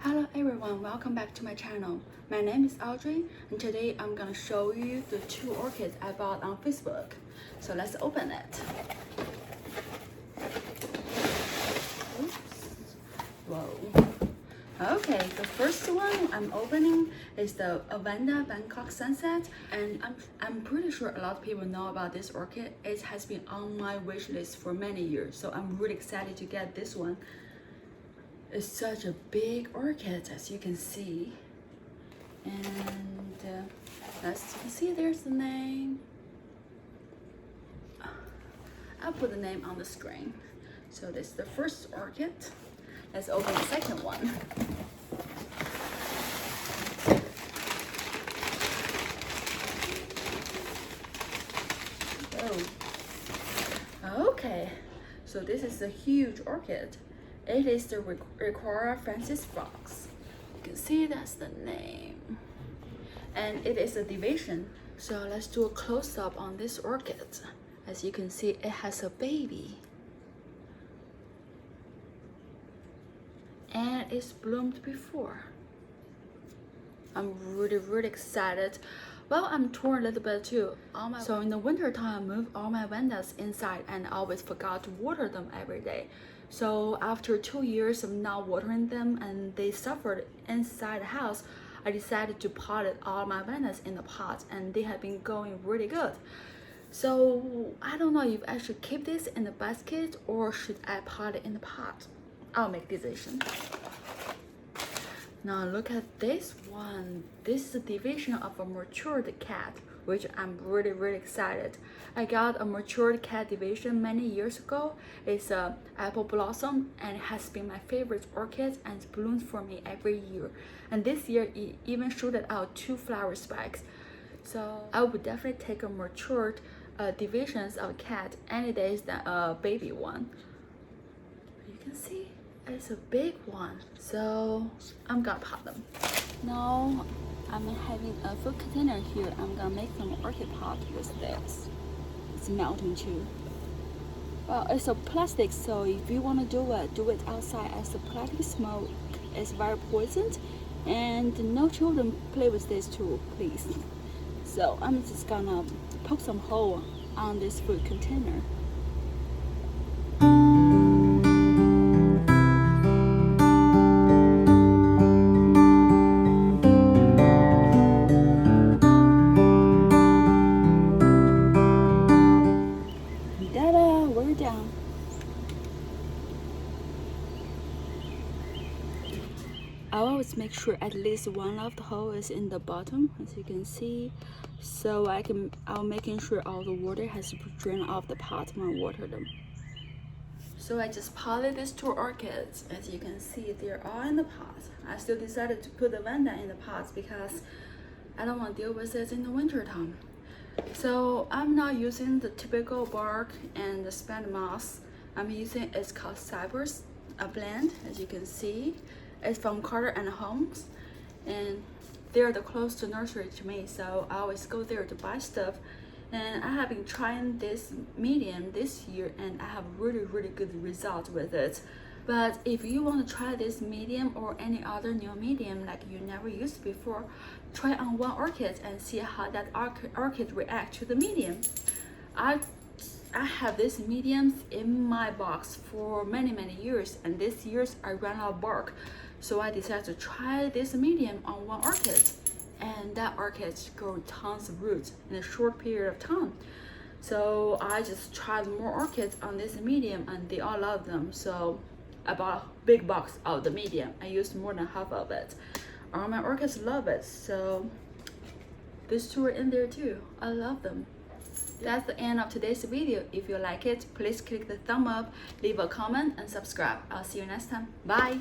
Hello everyone, welcome back to my channel. My name is Audrey and today I'm gonna show you the 2 orchids I bought on Facebook. So let's open it. Oops. Whoa. Okay, the first one I'm opening is the Vanda Bangkok Sunset, and I'm pretty sure a lot of people know about this orchid. It has been on my wish list for many years, so I'm really excited to get this one. It's such a big orchid, as you can see, and as you can see, there's the name. I'll put the name on the screen. So this is the first orchid. Let's open the second one. Oh, okay. So this is a huge orchid. It is the Recc Francis Fox. You can see that's the name. And it is a division. So let's do a close-up on this orchid. As you can see, it has a baby. And it's bloomed before. I'm really excited. Well, I'm torn a little bit too. So in the winter time, I moved all my Vandas inside and I always forgot to water them every day. So after 2 years of not watering them and they suffered inside the house, I decided to pot all my Vandas in the pot, and they have been going really good. So I don't know if I should keep this in the basket or should I pot it in the pot. I'll make a decision. Now look at this one. This is a division of a matured cat, which I'm really excited. I got a matured cat division many years ago. It's a apple blossom and it has been my favorite orchid and it blooms for me every year. And this year it even shooted out 2 flower spikes. So I would definitely take a matured divisions of cat any days than a baby one. You can see it's a big one, so I'm gonna pot them. Now I'm having a food container here. I'm gonna make some orchid pot with this. It's melting too. Well, it's a plastic, so if you want to do it outside, as the plastic smoke is very poisoned, and no children play with this too, please. So I'm just gonna poke some hole on this food container. Down. I always make sure at least one of the hole is in the bottom, as you can see, so I'm making sure all the water has drained off the pot when I water them. So I just potted these 2 orchids. As you can see, they're all in the pot. I still decided to put the Vanda in the pots because I don't want to deal with it in the winter time. So I'm not using the typical bark and the spent moss. I'm using, it's called Cypress, a blend, as you can see. It's from Carter and Holmes, and they're the closest nursery to me, so I always go there to buy stuff. And I have been trying this medium this year and I have really good results with it. But if you want to try this medium or any other new medium like you never used before, try on one orchid and see how that orchid reacts to the medium. I have these mediums in my box for many years, and this year I ran out of bark. So I decided to try this medium on one orchid, and that orchid grew tons of roots in a short period of time. So I just tried more orchids on this medium and they all love them. So I bought a big box of the medium. I used more than half of it. All my orchids love it, so these 2 are in there too. I love them. That's the end of today's video. If you like it, please click the thumb up, leave a comment and subscribe. I'll see you next time. Bye!